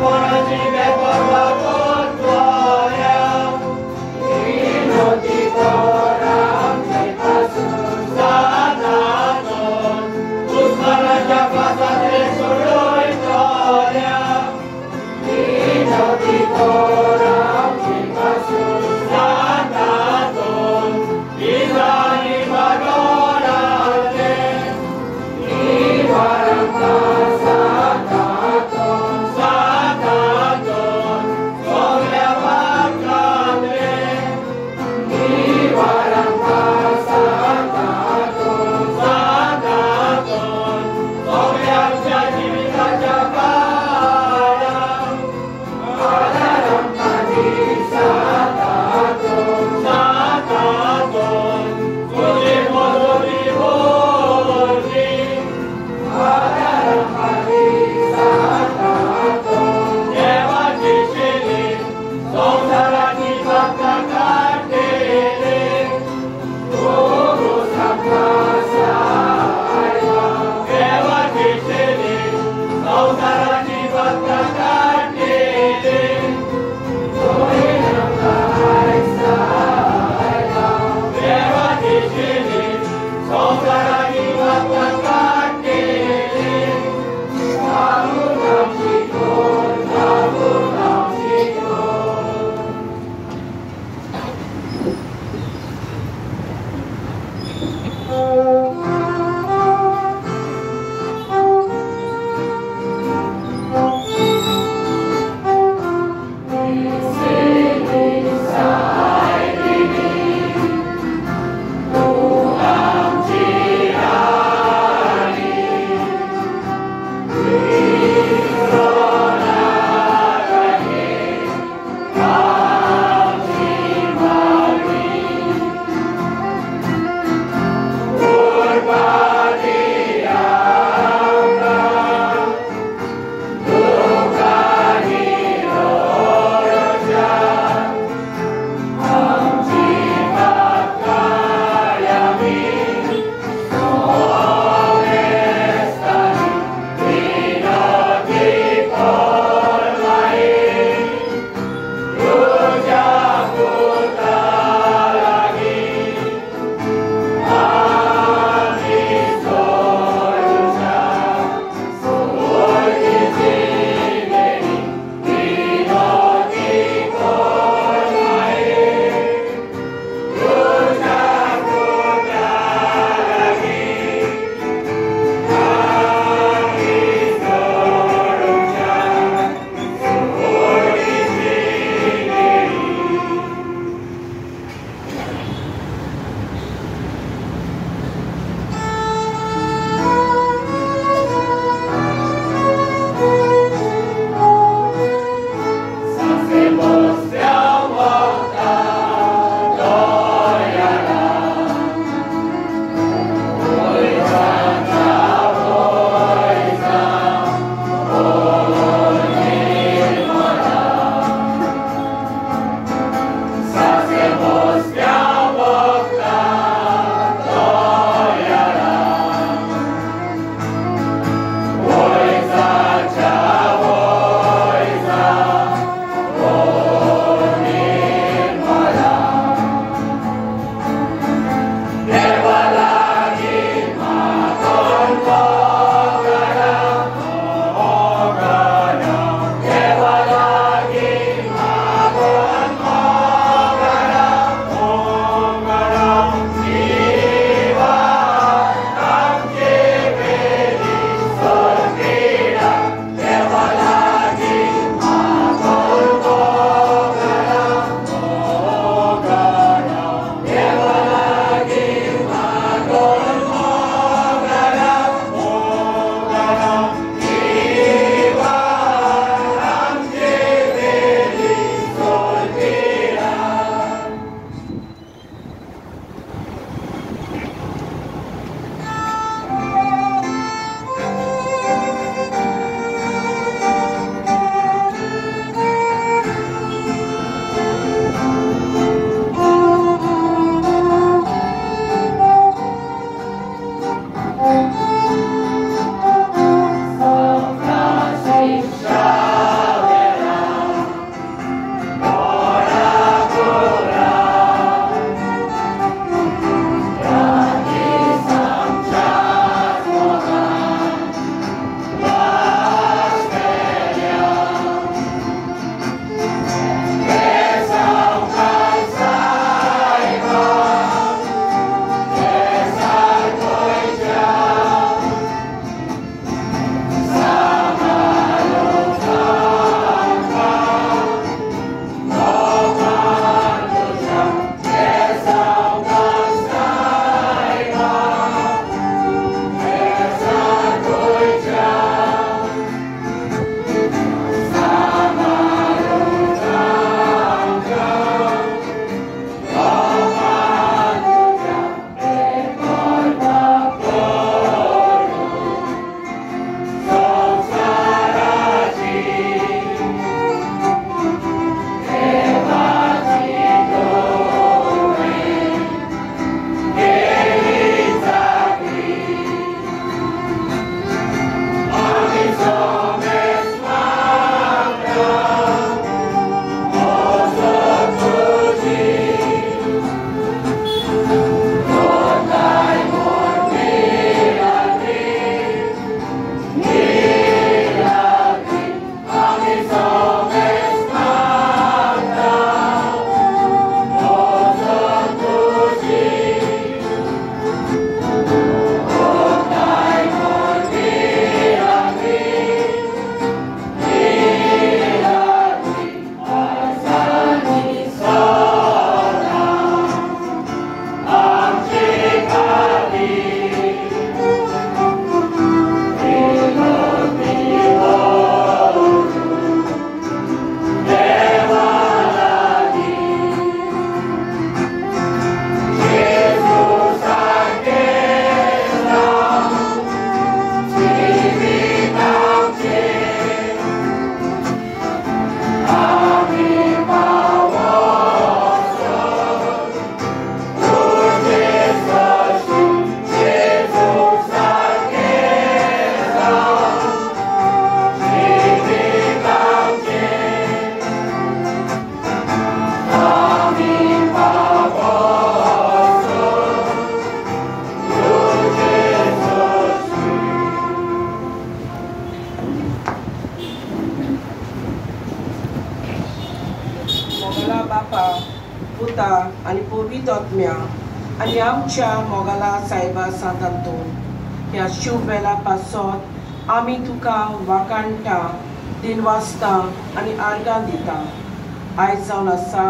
Porodziwe porwało Twoja, बापा, पुता आणि पवित्र आत्म्या आणि आमच्या मोगाला सायबा सांतांतो ह्या शुभ वेळा पासत आमी तुका वाकाणटा, दिनवासता आणि आर्गां दिता. आयज जावन आसा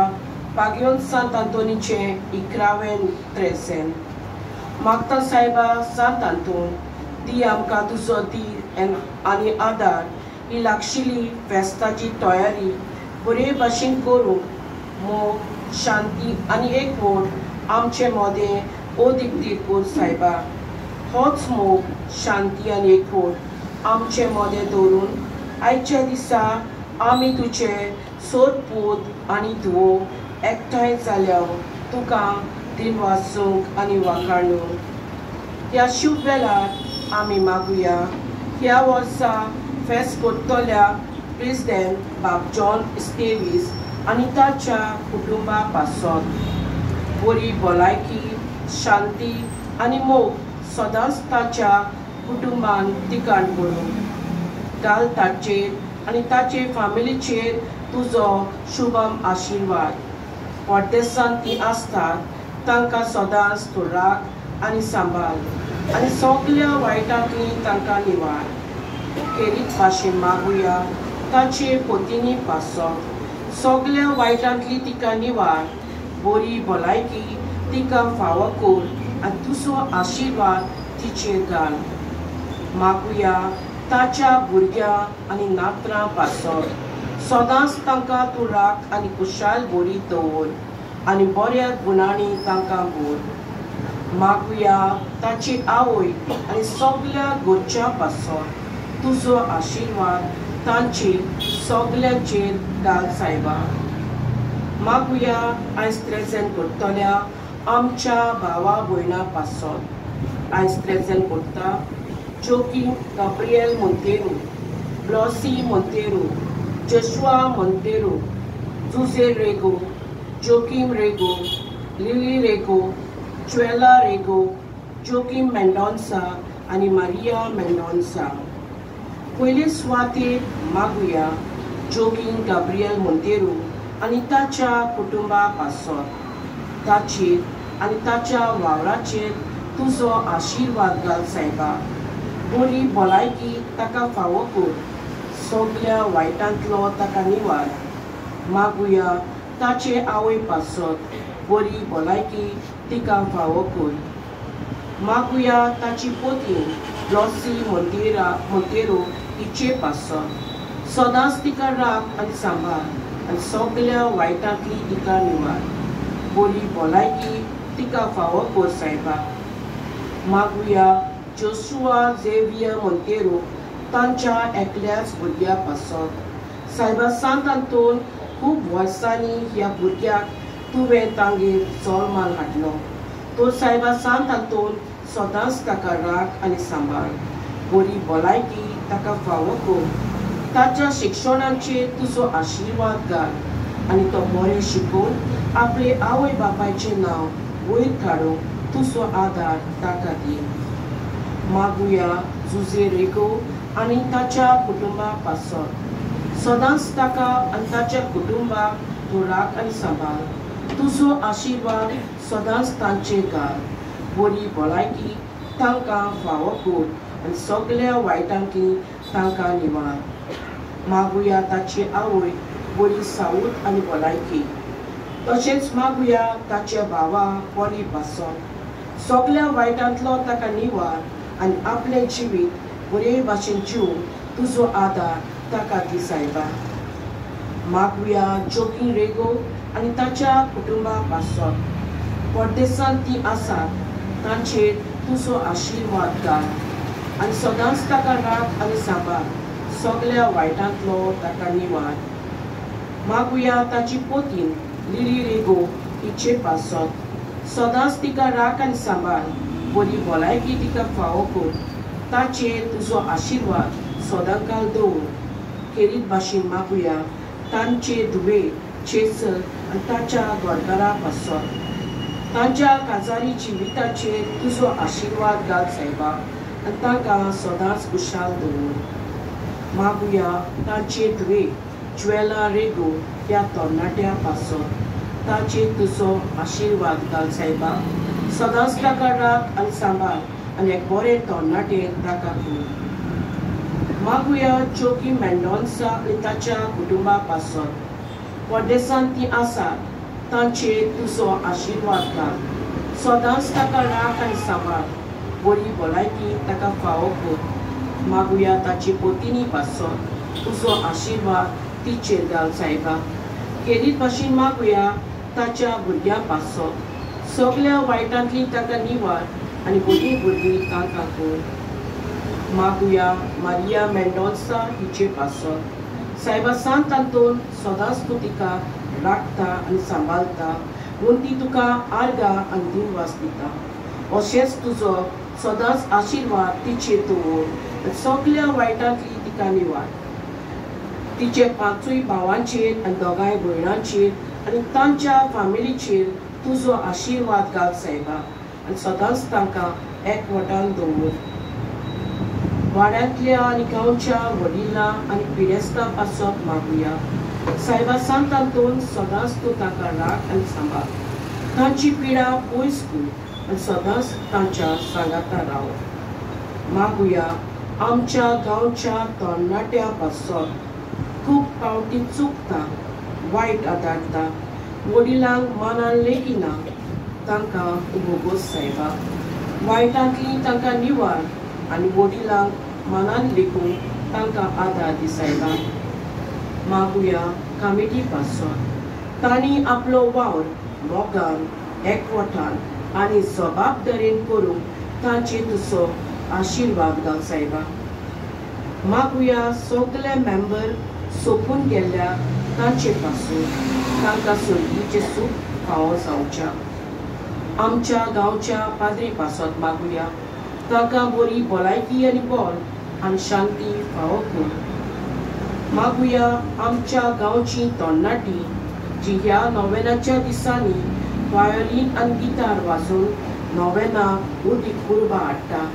पागयोन सांत आंतोनीचे 11वें त्रेसेन. मागता सायबा सांत आंतोन ती आमकां तुजो धीर आनी आदार ही लागशिल्ली फेस्ताची तयारी बरे भाशेन करूंक मोग, शांती आनी एकवट आमचे मोदें ओदिक कोर सायबा. होच मोग, शांती आनी एकवट आमचे मोदें दवरून आयच्या दिसा आमी तुजे सोदपूत आनी धुवो एकठांय जाल्या तुका दिनवासूंक आनी वाखाणूंक. ह्या शुभ वेळार आमी मागुया ह्या वर्सा फेस्त करतल्या प्रेसिडेंट बाब जॉन इस्तेवीस आनी ताच्या कुटुंबा पासत बरी भलायकी, शांती आनी मोग सदांच ताच्या कुटुंबान तिकाण करूं. घाल ताचेर आनी ताचे फामिलीचेर तुजो शुभम आशिर्वाद. परदेसांत ती आसतात तांकां सदांच तूं राख आनी सांबाळ आनी सगल्या वायटांतली तांकां निवार. खेरीत भाशेन मागुया ताचे पोतिनी पासत सगल्या वायटांतली तिका निवार, बरी भलायकी तिका फावो कर आनी तुजो आशिर्वाद तिचेर घाल. मागुया ताच्या भुरग्यां आनी नातरां पासत सदांच तांकां तूं राख आनी खुशाल बरी दवर आनी बऱ्या गुणांनी तांकां भर. मागुया ताची आवय आनी सगल्या घरच्या पासत तुजो आशिर्वाद तांचेर सगल्यांचेर घाल सायबा. मागुया आयज प्रेजेंट करतल्या आमच्या भावा भयणां पासत. आयज प्रेजेंट करता जोकीम गाब्रिएल मोंतेरो, ब्लॉसी मोंतेरो, जोशुआ मोंतेरो, जुझे रेगो, जोकीम रेगो, लिली रेगो, जुएला रेगो, जोकीम मेंडोन्सा आनी मारिया मेंडोन्सा. पयले सुवातेर मागुया जोकीम गाब्रिएल मोंतेरो आनी ताच्या कुटुंबा पासत. ताचेर आनी ताच्या वावराचेर तुजो आशिर्वाद घाल सायबा. बरी भलायकी ताका फावो कर, सगल्या वायटांतलो ताका निवार. मागुया ताचे आवय पासत बरी भलायकी तिका फावो कर. मागुया ताची पोतीन ब्लॉसी मोंतेरो हिचे पासत सदांच तिका राख आनी सांबाळ आनी सगल्या वायटांतली तिका निवार. बरी भलायकी तिका फावो कर सायबा. मागुया जोशुआ झेवियर मोंतेरो तांच्या एकल्याच भुरग्या पासत सायबा सांत आंतोन खूब वर्सांनी ह्या भुरग्याक तुवें तांगेर जोल्मान हाडलो. तो सायबा सांत आंतोन सदांच ताका राख आनी सांबाळ, बरी भलायकी ताका फावो कर. ताच्या शिक्षणाचेर तुजो आशिर्वाद घाल आनी तो बरें शिकून आपले आवय बापायचें नांव वयर काडूंक तुजो आदार ताका दी. मागुया जुझे रेगो आनी ताच्या कुटुंबा पासत सदांच ताका आनी ताच्या कुटुंबाक तूं राख आनी सांबाळ. तुजो आशिर्वाद सदांच तांचेर घाल, बरी भलायकी तांकां फावो कर आनी सगल्या वायटांतली तांकां निवार. मागुया ताची आवय बरी सावूत आनी भलायकी. तशेंच मागुया ताच्या भावा बरी पासत सगल्या वायटांतलो ताका निवार आनी आपलें जिवीत बरे भाशेन जिवंक तुजो आदार ताका दी सायबा. मागुया जोकीम रेगो आनी ताच्या कुटुंबा पासत परदेसांत ती आसात तांचेर तुजो आशिर्वाद घाल आनी सदांच ताका राख आनी सांबाळ, सगल्या वायटांतलो ताका निवार. मागुया ताची पोतीन लिली रेगो हिचे पासत सदांच तिका राख आनी सांबाळ, बरी भलायकी तिका फावो कर. ताचेर तुजो आशिर्वाद सदांकाल दवर. खेरीत भाशेन मागुया तांचे धुवे, चेसर आनी ताच्या घरकारा पासत तांच्या काजारी जिविताचेर तुजो आशिर्वाद घाल सायबा आनी तांकां सदांच खुशाल दवर. मागुया तांचे धुवे जुएला रेगो ह्या तरणाट्या पासत ताचेर तुजो आशिर्वाद घाल सायबा. सदांच ताका राख आनी सांबाळ आनी एक बरें तरणाटेर ताका कर. मागुया जोकी मेंडोन्सा आनी ताच्या कुटुंबा पासत परदेसांत ती आसात तांचेर तुजो आशिर्वाद घाल. सदांच ताका राख आनी सांबाळ, बरी भलायकी ताका फावो कर. मागुया ताची पोतिनी पासत तुजो आशिर्वाद तिचेर घाल सायबा. केरीत भाशेन मागुया ताच्या भुरग्यां पासत सगळ्या वायटांतली ताका निवार आनी बरी भुरगीं तांकां कर. मागुया मारिया मेंडोन्सा हिचे पासत सायबा सांत तांतून सदांच तूं तिका राखता आनी सांबाळटा म्हूण ती तुका आर्गां आनी दिनवास दिता. अशेंच तुजो सदांच आशिर्वाद तिचेर दवर, सगळ्या वायटांतली तिका निवार. तिचे पांचूय भावांचेर आनी दोगांय भयणांचेर आनी तांच्या फामिलीचेर तुजो आशिर्वाद घाल सायबा आनी सदांच तांकां एकवटान दवर. वाड्यांतल्या आनी गांवच्या वडिलां आनी पिडेस्तां पासत मागुया सायबा सांत तांतून सदांच तूं ताका राख आनी सांबाळ. तांची पिडा पयस कर आनी सदांच तांच्या सांगाता राव. मागुया आमच्या गांवच्या तरणाट्या पासत खूब फावटी चुकता, वायट आदारता, वडिलांक मनान लेगिना तांकां भोगोस सायबा. वायटांतली तांकां निवार आनी वडिलांक मनान लेखून तांकां आदार दी सायबा. मागुया कमिटी पासत तांणी आपलो वावर मोगान एकवटान आनी जबाबदारेन करूंक तांचेर तुजो आशिर्वाद घाल सायबा. मागुया सगळे मेंबर सोंपून गेल्ल्या तांचे पासून तांकां सर्गीचें सूख फावो जावच्या. आमच्या गांवच्या पाद्री पासत मागुया तांकां बरी भलायकी आनी बळ आनी शांती फावो कर. मागुया आमच्या गांवची तरणाटी जी ह्या नोवेनाच्या दिसांनी वायोलीन आनी गिटार वाजोवन नोवेनाक उदीक उर्बा हाडटा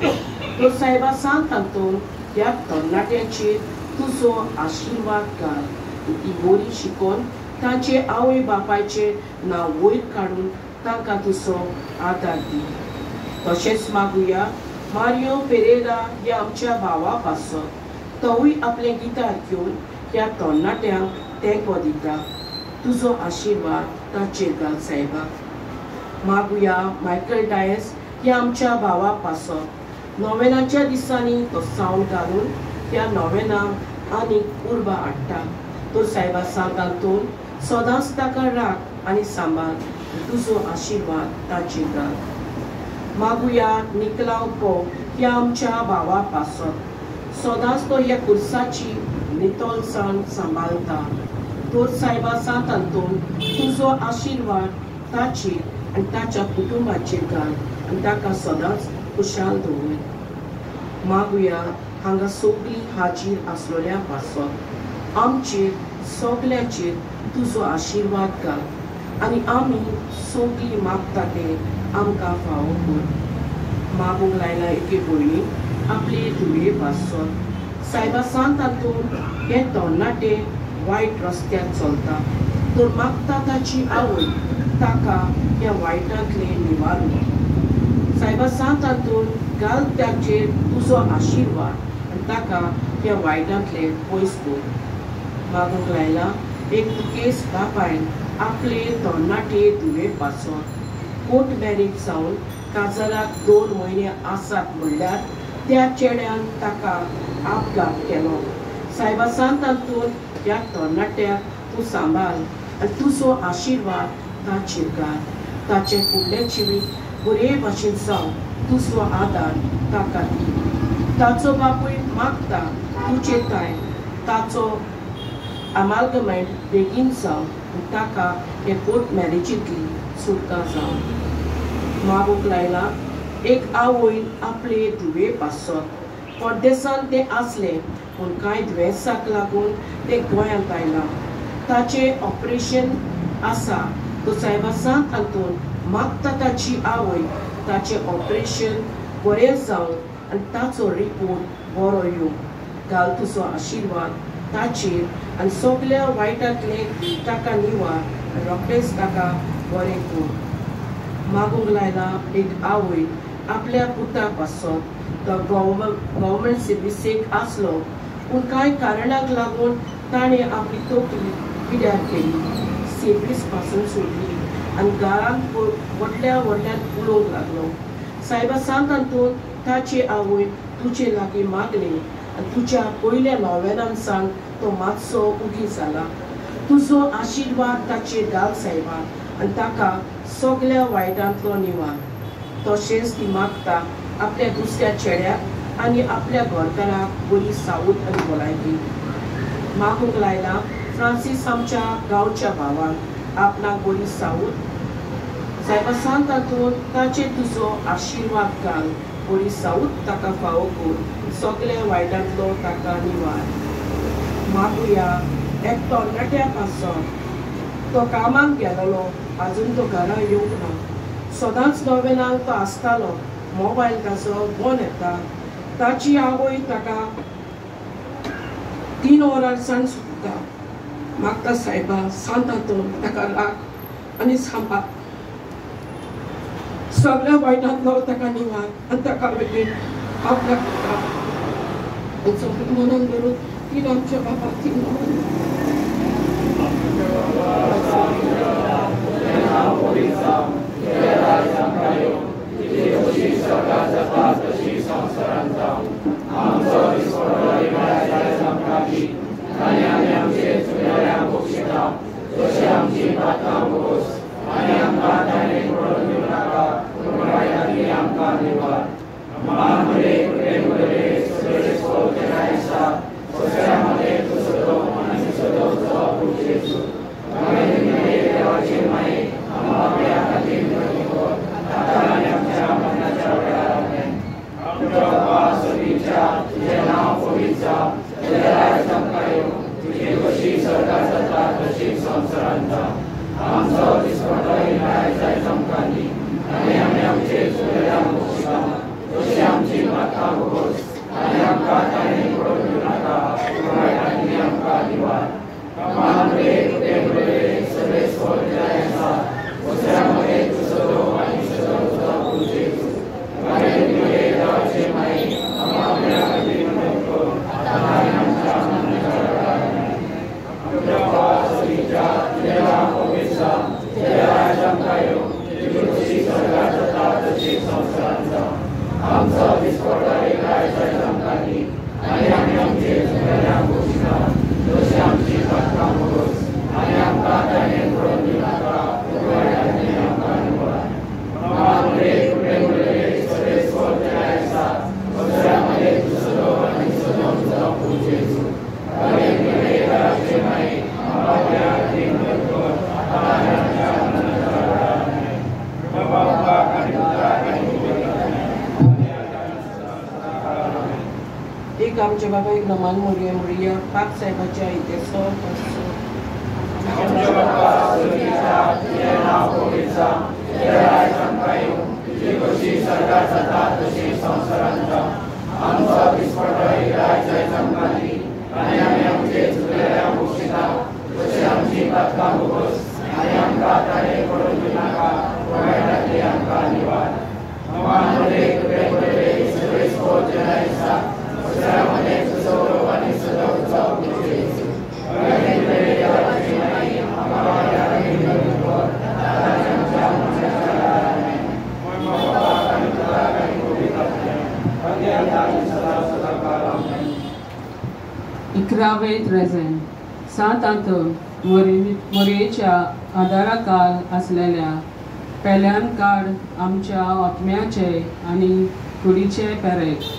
तो सायबा सांत तांतून ह्या तरणाट्यांचेर तुजो आशिर्वाद घाल. ती बरी शिकोवन तांचे आवय बापायचे नांव वयर काडून तांकां तुजो आदार दी. तशेंच मागुया मारियो पेरेरा ह्या आमच्या भावा पासत तोवूय आपलें गिटार घेवन ह्या तरणाट्यांक तेंको दिता. तुजो आशिर्वाद ताचेर घाल सायबा. मागुया मायकल डायस ह्या आमच्या भावा पासत नोवेनाच्या दिसांनी तो सावंड घालून ह्या नोवेनाक आनीक उर्बा हाडटा तो सायबा सांत तांतून सदांच ताका राख आनी सांबाळ. तुजो आशिर्वाद ताचेर घाल. मागुया निकलाव पो ह्या आमच्या भावा पासत सदांच तो ह्या कुर्साची नितळसाण सांबाळटा तो सायबा सांत तांतून तुजो आशिर्वाद ताचेर आनी ताच्या कुटुंबाचेर घाल आनी ताका सदांच खुशाल दवर. मागुया हांगा सगळीं हाजीर आसलोल्या पासत आमचेर सगळ्यांचेर तुजो आशिर्वाद घाल आनी आमी सगळीं मागता ते आमकां फावो कर. मागूंक लायला एके भयणी आपले धुवे पासत सायबा सांत तांतून हे तरणाटे वायट रस्त्यार चलता तर मागता ताची आवय ताका ह्या वायटांतले निवारून. सायबा सांत तांतून घाल ताचेर तुजो आशिर्वाद आनी ताका ह्या वायटांतले पयस कर. मागूंक लायला एक दुखेस्त बापायन आपले तरणाटे धुवे पासत कोर्ट मॅरेज जावन काजराक 2 म्हयने आसात म्हणल्यार त्या चेड्यान ताका आपघात केलो. सायबा सांत तांतून ह्या तरणाट्याक तूं सांबाळ आनी तुजो आशिर्वाद ताचेर घाल. ताचे फुडलें जिवीत बरे भाशेन जावन तुजो आदार ताका दी. ताचो बापूय मागता तुजे ताय ताचो अमाल्गमेंट बेगीन जावन आनी ताका हे कोर्ट मॅरेजींतली सुटका जावन. मागूंक लायला एक आवयन आपले धुवे पासत परदेसांत ते आसले पूण कांय दुयेंसाक लागून ते गोंयांत आयला. ताचे ऑपरेशन आसा तो सायबा सांत तांतून मागता ताची आवय ताचे ऑपरेशन बरें जावन आनी ताचो रिपोर्ट बरो येवं. घाल तुजो आशिर्वाद ताचेर आनी सगळ्या वायटांतले ताका निवार रोखडेच ताका बरें कर. मागूंक लायला एक आवय आपल्या पुताक पासत तो गव्हर्मेंट सर्विसेक आसलो पूण कांय कारणाक लागून ताणें आपली तोखली पिड्यार केली, सर्वीस पासून सोडली आनी घरांत व्हडल्या व्हडल्यान उलोवंक लागलो. सायबा सांत तातूंत ताची आवय तुजे लागीं मागली आनी तुज्या पयल्या नोवेलान सावन तो मातसो उगी जाला. तुजो आशिर्वाद ताचेर घाल सायबा आनी ताका सगळ्या वायटांतलो निवार. तशेंच ती मागता आपल्या दुसऱ्या चेड्याक आनी आपल्या घरकाराक बरी सावूत आनी भलायकी. मागूंक लायला फ्रांसीस आमच्या गांवच्या भावाक आपणाक बरी सावूत. सायबा सांत तातूंत ताचेर तुजो आशिर्वाद घाल, बरी सावूत ताका फावो कर, सगळ्या वायटांतलो ताका निवार. मागुया एकतो नट्याक आसत. तो कामाक गेलोलो, आजून तो घरा येवंक ना. सदांच नोवेलांक तो आसतालो, मोबायल ताचो बंद येता. ताची आवय ताका 3 वरां सावन सुद्दां मागता सायबा सांत तातूंत ताका राख आनी सांबाळ, सगळ्या वायटांतलो ताका निवार आनी ताका वेगळी आपल्या मनान धरून तीन आमच्या बापाक तीन आमचे बाबा एक नमान मोरया मोरया पाक साहेबाच्या इतिहास इकरावें ट्रेझेंट सांत आंतोन मोरयेच्या आदाराखाल आसलेल्या पेल्यान काड आमच्या आत्म्याचे आनी कुडीचे पेरेक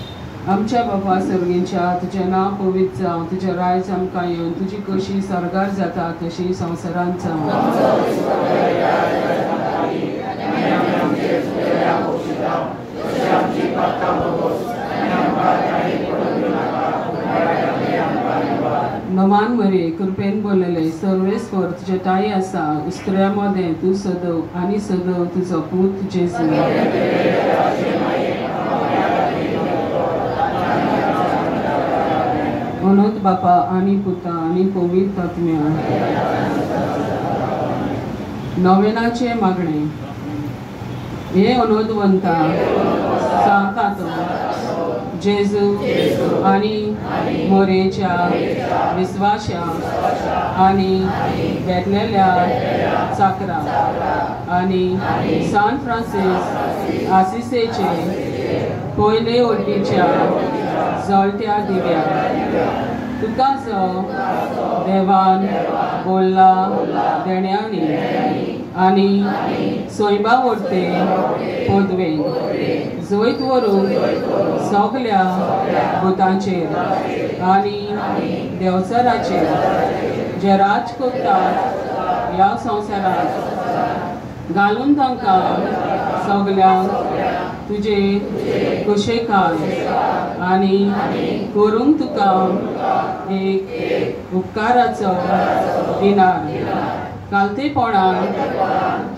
आमच्या बापा सर्गींच्या तुजें नांव पवित्र जावं, तुजें रायज आमकां येवन, तुजी कशी सरगार जाता तशी संवसारांत जावं. नमान मरे कृपेन बोलले सर्वेस्वर तुजे ताई आसा, इस्त्र्या मोदें तूं सदव आनी सदव तुजो पूत जेजू. अनंत बापा आनी पुता आनी पवित्र आत्म्या. नोवेनाचे मागणे हे अनुदवंता सांगतात जेजू आणि मोरेच्या विश्वासा आणि घेतलेल्या चाकरा आणि सान फ्रांसीस आसिसेचे पयले वटेच्या जळत्या दिव्या तुका जो देवान बोल्ला देण्यानी आणि सोयबा वरते पदवेन जैत व्हरूंक सगल्या भुतांचेर आनी देवसराचेर जे राज करतात ह्या संवसारांत घालून तांकां सगल्यांक तुजे कुशेकाय आनी करूंक तुका एक उपकाराचो दिनार कालतेपणान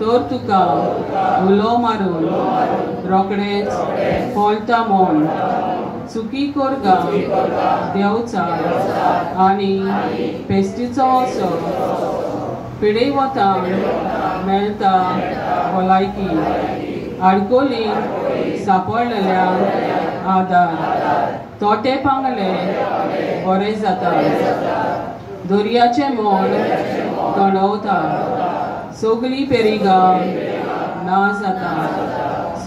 तर तुका उलो मारून रोकडेच पोलता मोन चुकी कोरगा देवचा आनी पेस्टीचो असो पिडे वतान मेळटा भलायकी आडकोली सांपडलेल्या आदार तोटे पांगले बरे जाता दर्याचे मोल तणवता सगळी पेरिगां ना जाता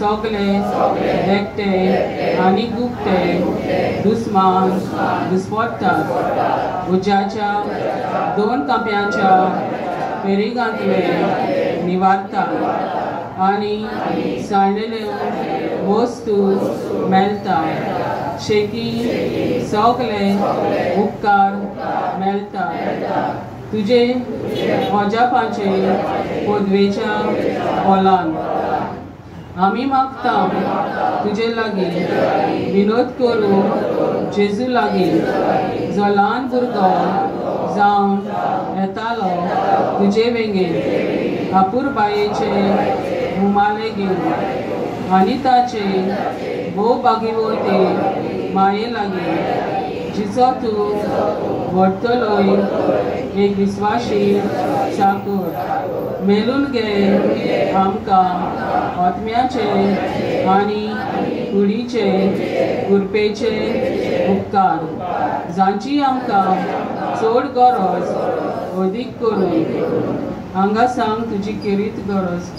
सगळे एकटे आनी गुप्ते दुस्मान दुस्पडटात उज्याच्या दोन कांप्यांच्या पेरिगांतले निवारतात आनी साणलेल्यो वस्तू मेळटात शेकी सगळे उपकार मेळटात तुजे अजापाचे पदवेच्या हॉलान आमी मागता तुजे लागीं विनोद करूं जेजू लागीं जो ल्हान भुरगो जावन येतालो तुजे वेंगेन आपुरबायेचे रुमाले घेवन आनी ताचे भोव बागीवोते माये लागीं जिचो तूं व्हरतलोय एक विस्वाशी चाकर मेलून गे आमकां आत्म्याचे आनी कुडीचे कुरपेचे उपकार जांची आमकां चड गरज अदीक करून हांगा सांग तुजी किरीत गरज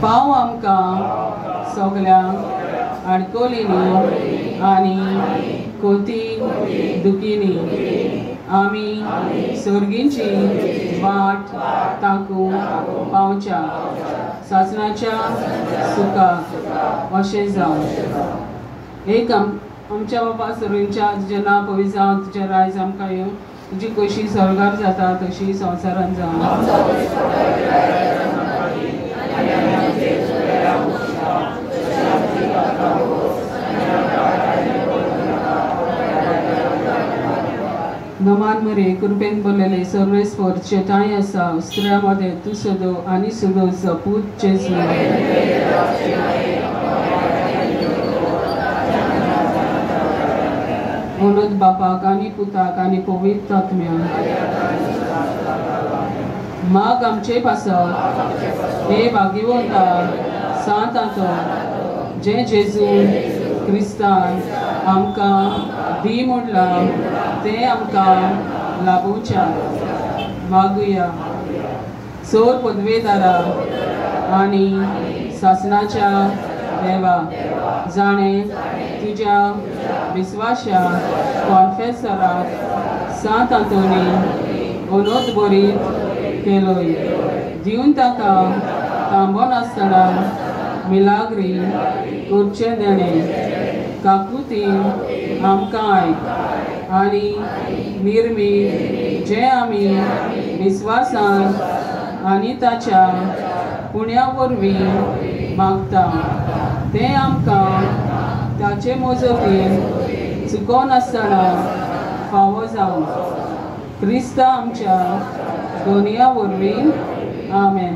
पाव आमकां सगल्यांक आडकोलींनी आनी कोती दुखींनी आमी सर्गींची वाट ताकूं पावच्या सासणाच्या सुखाक अशें जावं एक आमच्या बाबा सर्गींच्या तुजें नांव पवित्र जावं तुजें रायज आमकां येवं तुजी कशी सरगार जाता तशी संवसारान जावं नमान मरे कृपेन बोललेले सर्वेस्वर चेताय आसा स्त्रियामध्ये तू सदो आणि सुदोचा पूत जेजू म्हणून बापाक आणि पुताक आणि पवित्र आत्म्याक माग आमचे पासत हे भाग्यवंता सांतांचो जे जेजू क्रिस्तान आमकां दी म्हणला ते आमकां लाभोवच्या मागुया चोर पदवेदारा आनी सासणाच्या देवा जाणे तुज्या विश्वासा कॉन्फेसराक सांत आंतोनी अनोद बरीत केलोय दिवन ताका थांबोन आसतना मिलाग्री करचें देणे काकुतीन आमकां आयक आनी निर्मीत जे आमी विश्वासान आनी ताच्या पुण्या वरवीं मागता तें आमकां ताचे मोजतीन चुकोन आसतना फावो जावं क्रिस्ता आमच्या दोनया वरवीं आमेन.